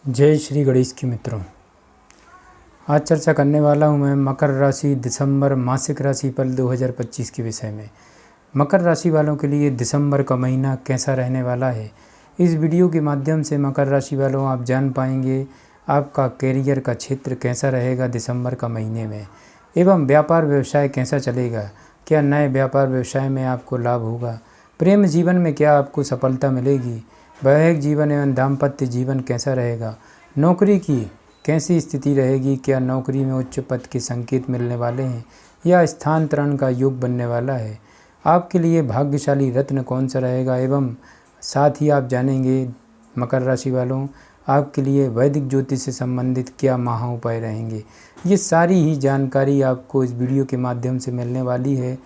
जय श्री गणेश की मित्रों। आज चर्चा करने वाला हूं मैं मकर राशि दिसंबर मासिक राशिफल 2025 के विषय में। मकर राशि वालों के लिए दिसंबर का महीना कैसा रहने वाला है, इस वीडियो के माध्यम से मकर राशि वालों आप जान पाएंगे आपका कैरियर का क्षेत्र कैसा रहेगा दिसंबर का महीने में, एवं व्यापार व्यवसाय कैसा चलेगा, क्या नए व्यापार व्यवसाय में आपको लाभ होगा, प्रेम जीवन में क्या आपको सफलता मिलेगी, वैवाहिक जीवन एवं दाम्पत्य जीवन कैसा रहेगा, नौकरी की कैसी स्थिति रहेगी, क्या नौकरी में उच्च पद के संकेत मिलने वाले हैं या स्थानांतरण का योग बनने वाला है, आपके लिए भाग्यशाली रत्न कौन सा रहेगा, एवं साथ ही आप जानेंगे मकर राशि वालों आपके लिए वैदिक ज्योतिष से संबंधित क्या महा उपाय रहेंगे। ये सारी ही जानकारी आपको इस वीडियो के माध्यम से मिलने वाली है।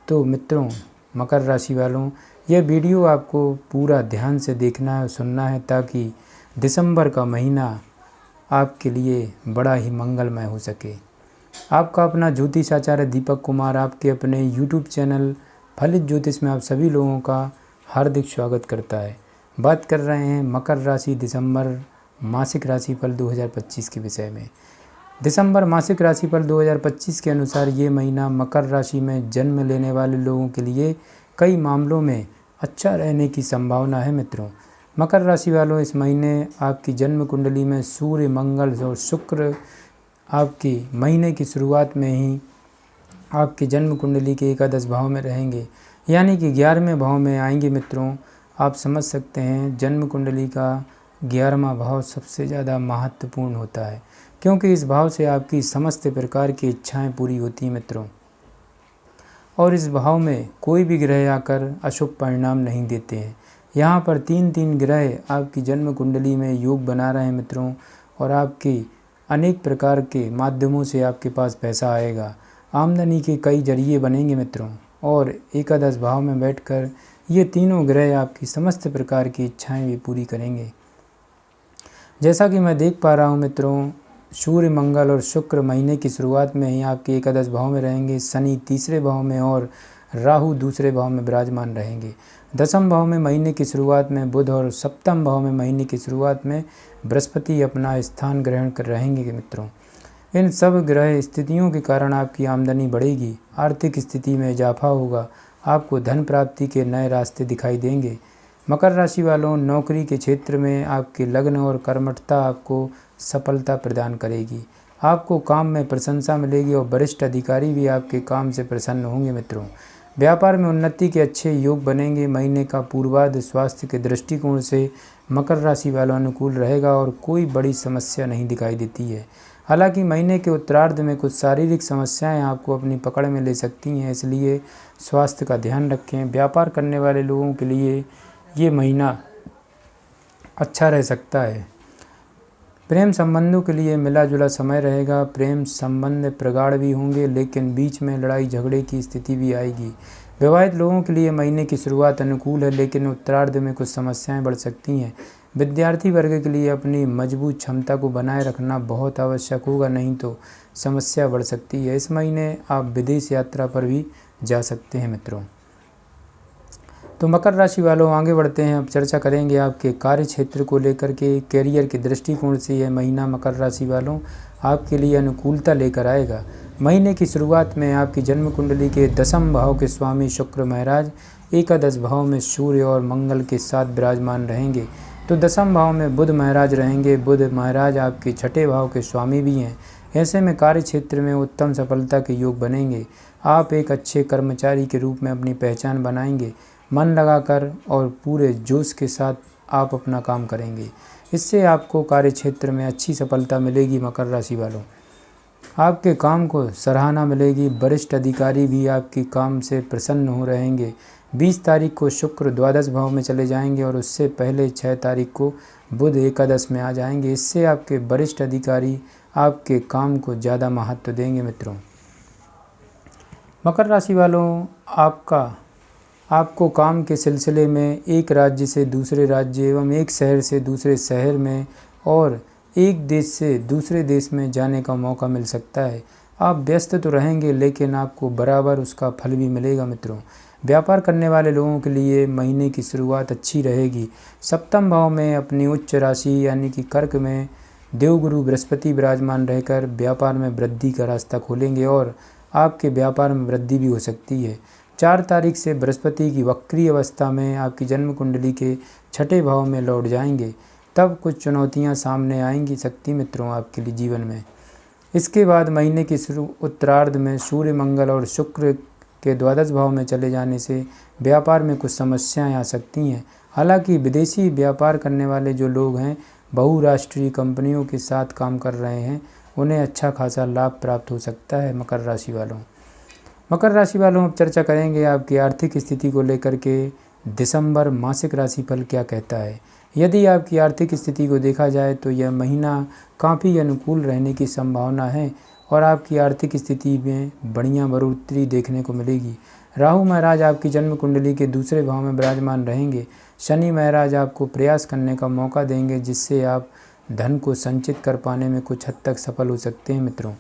तो मित्रों, मकर राशि वालों, यह वीडियो आपको पूरा ध्यान से देखना है और सुनना है ताकि दिसंबर का महीना आपके लिए बड़ा ही मंगलमय हो सके। आपका अपना ज्योतिष आचार्य दीपक कुमार आपके अपने YouTube चैनल फलित ज्योतिष में आप सभी लोगों का हार्दिक स्वागत करता है। बात कर रहे हैं मकर राशि दिसंबर मासिक राशिफल 2025 के विषय में। दिसंबर मासिक राशिफल 2025 के अनुसार ये महीना मकर राशि में जन्म लेने वाले लोगों के लिए कई मामलों में अच्छा रहने की संभावना है। मित्रों, मकर राशि वालों, इस महीने आपकी जन्म कुंडली में सूर्य, मंगल और शुक्र आपकी महीने की शुरुआत में ही आपकी जन्म कुंडली के एकादश भाव में रहेंगे, यानी कि 11वें भाव में आएंगे। मित्रों, आप समझ सकते हैं जन्म कुंडली का 11वां भाव सबसे ज़्यादा महत्वपूर्ण होता है, क्योंकि इस भाव से आपकी समस्त प्रकार की इच्छाएं पूरी होती हैं। मित्रों, और इस भाव में कोई भी ग्रह आकर अशुभ परिणाम नहीं देते हैं। यहाँ पर तीन ग्रह आपकी जन्म कुंडली में योग बना रहे हैं मित्रों, और आपकी अनेक प्रकार के माध्यमों से आपके पास पैसा आएगा, आमदनी के कई जरिए बनेंगे मित्रों। और एकादश भाव में बैठकर ये तीनों ग्रह आपकी समस्त प्रकार की इच्छाएं भी पूरी करेंगे। जैसा कि मैं देख पा रहा हूँ मित्रों, सूर्य, मंगल और शुक्र महीने की शुरुआत में ही आपके एकादश भाव में रहेंगे, शनि तीसरे भाव में और राहु दूसरे भाव में विराजमान रहेंगे। दसम भाव में महीने की शुरुआत में बुध और सप्तम भाव में महीने की शुरुआत में बृहस्पति अपना स्थान ग्रहण कर रहेंगे। मित्रों, इन सब ग्रह स्थितियों के कारण आपकी आमदनी बढ़ेगी, आर्थिक स्थिति में इजाफा होगा, आपको धन प्राप्ति के नए रास्ते दिखाई देंगे। मकर राशि वालों, नौकरी के क्षेत्र में आपके लगन और कर्मठता आपको सफलता प्रदान करेगी। आपको काम में प्रशंसा मिलेगी और वरिष्ठ अधिकारी भी आपके काम से प्रसन्न होंगे। मित्रों, व्यापार में उन्नति के अच्छे योग बनेंगे। महीने का पूर्वार्ध स्वास्थ्य के दृष्टिकोण से मकर राशि वालों अनुकूल रहेगा और कोई बड़ी समस्या नहीं दिखाई देती है। हालांकि महीने के उत्तरार्ध में कुछ शारीरिक समस्याएं आपको अपनी पकड़ में ले सकती हैं, इसलिए स्वास्थ्य का ध्यान रखें। व्यापार करने वाले लोगों के लिए ये महीना अच्छा रह सकता है। प्रेम संबंधों के लिए मिला जुला समय रहेगा। प्रेम संबंध प्रगाढ़ भी होंगे, लेकिन बीच में लड़ाई झगड़े की स्थिति भी आएगी। विवाहित लोगों के लिए महीने की शुरुआत अनुकूल है, लेकिन उत्तरार्ध में कुछ समस्याएं बढ़ सकती हैं। विद्यार्थी वर्ग के लिए अपनी मजबूत क्षमता को बनाए रखना बहुत आवश्यक होगा, नहीं तो समस्या बढ़ सकती है। इस महीने आप विदेश यात्रा पर भी जा सकते हैं। मित्रों, तो मकर राशि वालों, आगे बढ़ते हैं। अब चर्चा करेंगे आपके कार्य क्षेत्र को लेकर के। कैरियर के दृष्टिकोण से यह महीना मकर राशि वालों आपके लिए अनुकूलता लेकर आएगा। महीने की शुरुआत में आपकी जन्म कुंडली के दसम भाव के स्वामी शुक्र महाराज एकादश भाव में सूर्य और मंगल के साथ विराजमान रहेंगे, तो दसम भाव में बुध महाराज रहेंगे। बुध महाराज आपके छठे भाव के स्वामी भी हैं। ऐसे में कार्य क्षेत्र में उत्तम सफलता के योग बनेंगे। आप एक अच्छे कर्मचारी के रूप में अपनी पहचान बनाएंगे। मन लगाकर और पूरे जोश के साथ आप अपना काम करेंगे, इससे आपको कार्य क्षेत्र में अच्छी सफलता मिलेगी। मकर राशि वालों, आपके काम को सराहना मिलेगी। वरिष्ठ अधिकारी भी आपके काम से प्रसन्न हो रहेंगे। 20 तारीख को शुक्र द्वादश भाव में चले जाएंगे और उससे पहले 6 तारीख को बुध एकादश में आ जाएंगे। इससे आपके वरिष्ठ अधिकारी आपके काम को ज़्यादा महत्व देंगे। मित्रों, मकर राशि वालों, आपको काम के सिलसिले में एक राज्य से दूसरे राज्य एवं एक शहर से दूसरे शहर में और एक देश से दूसरे देश में जाने का मौका मिल सकता है। आप व्यस्त तो रहेंगे, लेकिन आपको बराबर उसका फल भी मिलेगा। मित्रों, व्यापार करने वाले लोगों के लिए महीने की शुरुआत अच्छी रहेगी। सप्तम भाव में अपनी उच्च राशि यानी कि कर्क में देवगुरु बृहस्पति विराजमान रहकर व्यापार में वृद्धि का रास्ता खोलेंगे और आपके व्यापार में वृद्धि भी हो सकती है। 4 तारीख से बृहस्पति की वक्री अवस्था में आपकी जन्म कुंडली के छठे भाव में लौट जाएंगे। तब कुछ चुनौतियां सामने आएंगी शक्ति मित्रों आपके लिए जीवन में। इसके बाद महीने की उत्तरार्ध में सूर्य, मंगल और शुक्र के द्वादश भाव में चले जाने से व्यापार में कुछ समस्याएं आ सकती हैं। हालांकि विदेशी व्यापार करने वाले जो लोग हैं, बहुराष्ट्रीय कंपनियों के साथ काम कर रहे हैं, उन्हें अच्छा खासा लाभ प्राप्त हो सकता है। मकर राशि वालों अब चर्चा करेंगे आपकी आर्थिक स्थिति को लेकर के दिसंबर मासिक राशिफल क्या कहता है। यदि आपकी आर्थिक स्थिति को देखा जाए तो यह महीना काफ़ी अनुकूल रहने की संभावना है और आपकी आर्थिक स्थिति में बढ़िया बढ़ोतरी देखने को मिलेगी। राहु महाराज आपकी जन्म कुंडली के दूसरे भाव में विराजमान रहेंगे। शनि महाराज आपको प्रयास करने का मौका देंगे जिससे आप धन को संचित कर पाने में कुछ हद तक सफल हो सकते हैं मित्रों।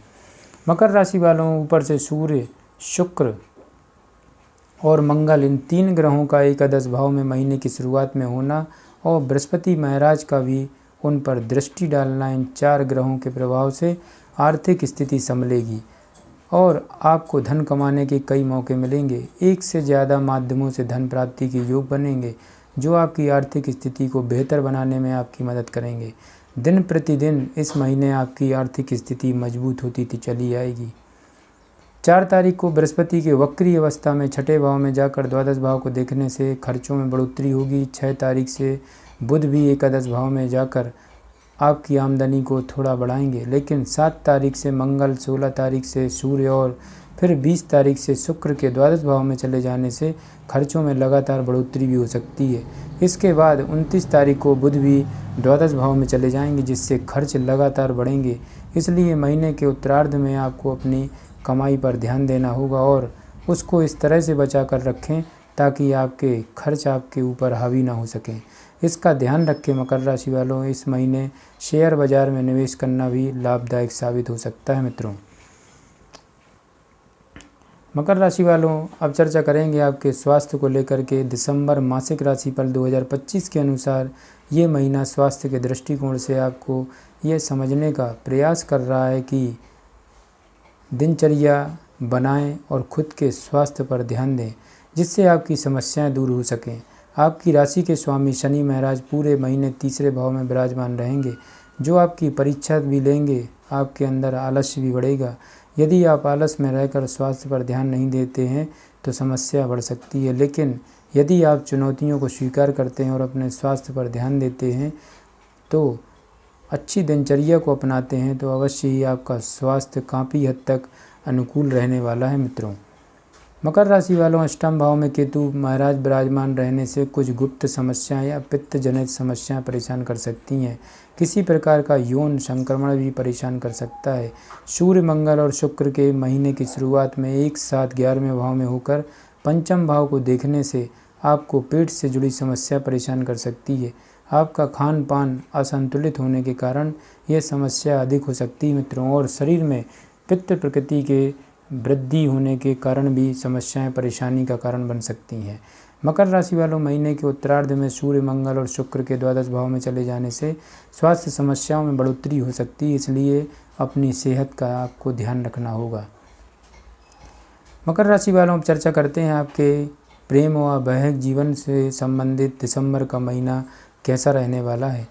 मकर राशि वालों, ऊपर से सूर्य, शुक्र और मंगल इन 3 ग्रहों का एकादश भाव में महीने की शुरुआत में होना और बृहस्पति महाराज का भी उन पर दृष्टि डालना, इन 4 ग्रहों के प्रभाव से आर्थिक स्थिति संभलेगी और आपको धन कमाने के कई मौके मिलेंगे। एक से ज़्यादा माध्यमों से धन प्राप्ति के योग बनेंगे जो आपकी आर्थिक स्थिति को बेहतर बनाने में आपकी मदद करेंगे। दिन प्रतिदिन इस महीने आपकी आर्थिक स्थिति मजबूत होती चली आएगी। 4 तारीख को बृहस्पति के वक्री अवस्था में छठे भाव में जाकर द्वादश भाव को देखने से खर्चों में बढ़ोतरी होगी। 6 तारीख से बुध भी एकादश भाव में जाकर आपकी आमदनी को थोड़ा बढ़ाएंगे, लेकिन 7 तारीख से मंगल, 16 तारीख से सूर्य और फिर 20 तारीख से शुक्र के द्वादश भाव में चले जाने से खर्चों में लगातार बढ़ोतरी भी हो सकती है। इसके बाद 29 तारीख को बुध भी द्वादश भाव में चले जाएंगे जिससे खर्च लगातार बढ़ेंगे। इसलिए महीने के उत्तरार्ध में आपको अपनी कमाई पर ध्यान देना होगा और उसको इस तरह से बचा कर रखें ताकि आपके खर्च आपके ऊपर हावी ना हो सकें। इसका ध्यान रखें मकर राशि वालों। इस महीने शेयर बाजार में निवेश करना भी लाभदायक साबित हो सकता है मित्रों। मकर राशि वालों, अब चर्चा करेंगे आपके स्वास्थ्य को लेकर के। दिसंबर मासिक राशिफल 2025 के अनुसार ये महीना स्वास्थ्य के दृष्टिकोण से आपको ये समझने का प्रयास कर रहा है कि दिनचर्या बनाएं और खुद के स्वास्थ्य पर ध्यान दें जिससे आपकी समस्याएं दूर हो सकें। आपकी राशि के स्वामी शनि महाराज पूरे महीने तीसरे भाव में विराजमान रहेंगे जो आपकी परीक्षा भी लेंगे। आपके अंदर आलस्य भी बढ़ेगा। यदि आप आलस में रहकर स्वास्थ्य पर ध्यान नहीं देते हैं तो समस्या बढ़ सकती है, लेकिन यदि आप चुनौतियों को स्वीकार करते हैं और अपने स्वास्थ्य पर ध्यान देते हैं तो अच्छी दिनचर्या को अपनाते हैं तो अवश्य ही आपका स्वास्थ्य काफ़ी हद तक अनुकूल रहने वाला है मित्रों। मकर राशि वालों, अष्टम भाव में केतु महाराज विराजमान रहने से कुछ गुप्त समस्याएं या पित्त जनित समस्याएं परेशान कर सकती हैं। किसी प्रकार का यौन संक्रमण भी परेशान कर सकता है। सूर्य, मंगल और शुक्र के महीने की शुरुआत में एक साथ 11वें भाव में होकर पंचम भाव को देखने से आपको पेट से जुड़ी समस्या परेशान कर सकती है। आपका खान पान असंतुलित होने के कारण यह समस्या अधिक हो सकती है मित्रों और शरीर में पित्त प्रकृति के वृद्धि होने के कारण भी समस्याएं परेशानी का कारण बन सकती हैं। मकर राशि वालों, महीने के उत्तरार्ध में सूर्य, मंगल और शुक्र के द्वादश भाव में चले जाने से स्वास्थ्य समस्याओं में बढ़ोतरी हो सकती है, इसलिए अपनी सेहत का आपको ध्यान रखना होगा। मकर राशि वालों, अब चर्चा करते हैं आपके प्रेम व वैवाहिक जीवन से संबंधित दिसंबर का महीना कैसा रहने वाला है।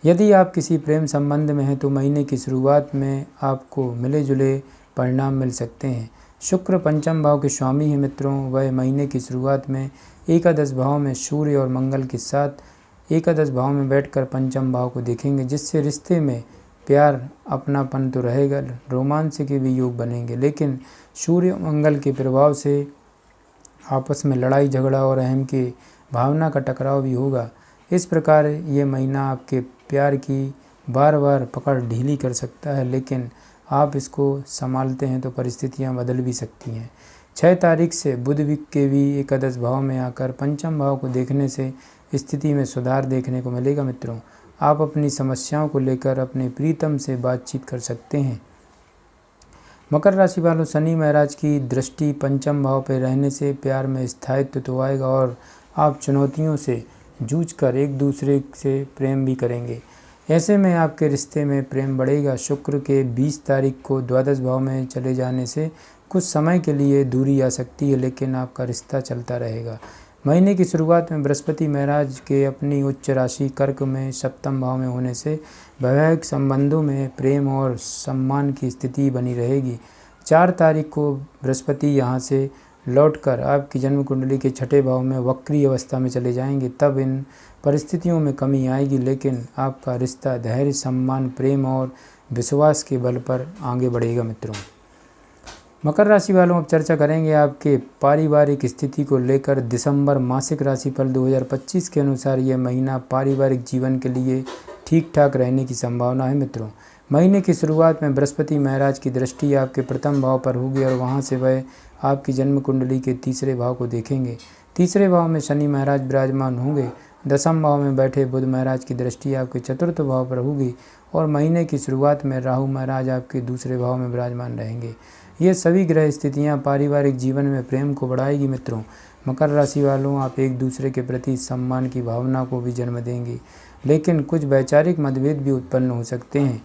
यदि आप किसी प्रेम संबंध में हैं तो महीने की शुरुआत में आपको मिले जुले परिणाम मिल सकते हैं। शुक्र पंचम भाव के स्वामी हैं मित्रों। वह महीने की शुरुआत में एकादश भाव में सूर्य और मंगल के साथ एकादश भाव में बैठकर पंचम भाव को देखेंगे जिससे रिश्ते में प्यार, अपनापन तो रहेगा, रोमांस के भी योग बनेंगे, लेकिन सूर्य मंगल के प्रभाव से आपस में लड़ाई झगड़ा और अहम की भावना का टकराव भी होगा। इस प्रकार ये महीना आपके प्यार की बार बार पकड़ ढीली कर सकता है, लेकिन आप इसको संभालते हैं तो परिस्थितियां बदल भी सकती हैं। 6 तारीख से बुध के भी एकादश भाव में आकर पंचम भाव को देखने से स्थिति में सुधार देखने को मिलेगा मित्रों। आप अपनी समस्याओं को लेकर अपने प्रीतम से बातचीत कर सकते हैं। मकर राशि वालों, शनि महाराज की दृष्टि पंचम भाव पर रहने से प्यार में स्थायित्व तो आएगा और आप चुनौतियों से जूझकर एक दूसरे से प्रेम भी करेंगे। ऐसे में आपके रिश्ते में प्रेम बढ़ेगा। शुक्र के 20 तारीख को द्वादश भाव में चले जाने से कुछ समय के लिए दूरी आ सकती है, लेकिन आपका रिश्ता चलता रहेगा। महीने की शुरुआत में बृहस्पति महाराज के अपनी उच्च राशि कर्क में सप्तम भाव में होने से वैवाहिक संबंधों में प्रेम और सम्मान की स्थिति बनी रहेगी। 4 तारीख को बृहस्पति यहाँ से लौटकर आपकी जन्म कुंडली के छठे भाव में वक्री अवस्था में चले जाएंगे। तब इन परिस्थितियों में कमी आएगी, लेकिन आपका रिश्ता धैर्य, सम्मान, प्रेम और विश्वास के बल पर आगे बढ़ेगा। मित्रों, मकर राशि वालों, अब चर्चा करेंगे आपके पारिवारिक स्थिति को लेकर। दिसंबर मासिक राशिफल 2025 के अनुसार यह महीना पारिवारिक जीवन के लिए ठीक ठाक रहने की संभावना है। मित्रों, महीने की शुरुआत में बृहस्पति महाराज की दृष्टि आपके प्रथम भाव पर होगी और वहां से वह आपकी जन्म कुंडली के तीसरे भाव को देखेंगे। तीसरे भाव में शनि महाराज विराजमान होंगे। दसम भाव में बैठे बुध महाराज की दृष्टि आपके चतुर्थ भाव पर होगी और महीने की शुरुआत में राहु महाराज आपके दूसरे भाव में विराजमान रहेंगे। ये सभी ग्रह स्थितियाँ पारिवारिक जीवन में प्रेम को बढ़ाएगी। मित्रों, मकर राशि वालों, आप एक दूसरे के प्रति सम्मान की भावना को भी जन्म देंगे, लेकिन कुछ वैचारिक मतभेद भी उत्पन्न हो सकते हैं।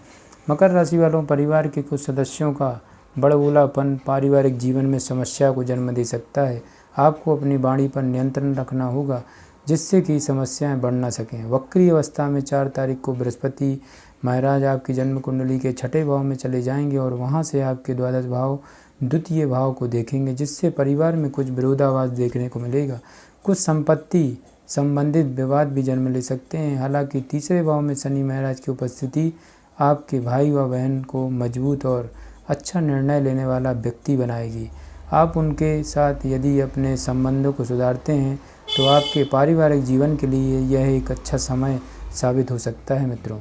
मकर राशि वालों, परिवार के कुछ सदस्यों का बड़बोलापन पारिवारिक जीवन में समस्या को जन्म दे सकता है। आपको अपनी वाणी पर नियंत्रण रखना होगा, जिससे कि समस्याएं बढ़ ना सकें। वक्री अवस्था में 4 तारीख को बृहस्पति महाराज आपकी जन्म कुंडली के छठे भाव में चले जाएंगे और वहां से आपके द्वादश भाव द्वितीय भाव को देखेंगे, जिससे परिवार में कुछ विरोधाभास देखने को मिलेगा। कुछ संपत्ति संबंधित विवाद भी जन्म ले सकते हैं। हालांकि तीसरे भाव में शनि महाराज की उपस्थिति आपके भाई व बहन को मजबूत और अच्छा निर्णय लेने वाला व्यक्ति बनाएगी। आप उनके साथ यदि अपने संबंधों को सुधारते हैं तो आपके पारिवारिक जीवन के लिए यह एक अच्छा समय साबित हो सकता है। मित्रों,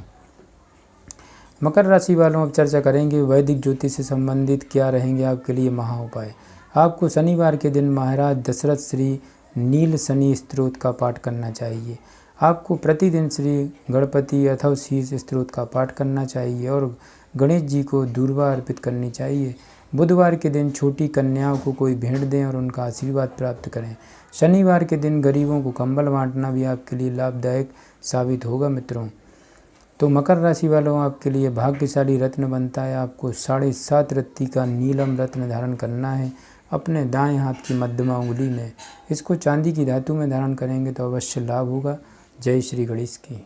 मकर राशि वालों, अब चर्चा करेंगे वैदिक ज्योतिष से संबंधित क्या रहेंगे आपके लिए महा उपाय। आपको शनिवार के दिन महाराज दशरथ श्री नील शनि स्तोत्र का पाठ करना चाहिए। आपको प्रतिदिन श्री गणपति अथवा शीर्ष स्तोत्र का पाठ करना चाहिए और गणेश जी को दूर्वा अर्पित करनी चाहिए। बुधवार के दिन छोटी कन्याओं को कोई भेंट दें और उनका आशीर्वाद प्राप्त करें। शनिवार के दिन गरीबों को कंबल बांटना भी आपके लिए लाभदायक साबित होगा। मित्रों, तो मकर राशि वालों, आपके लिए भाग्यशाली रत्न बनता है। आपको 7.5 रत्ती का नीलम रत्न धारण करना है अपने दाएं हाथ की मध्यमा उंगली में। इसको चांदी की धातु में धारण करेंगे तो अवश्य लाभ होगा। जय श्री गणेश की।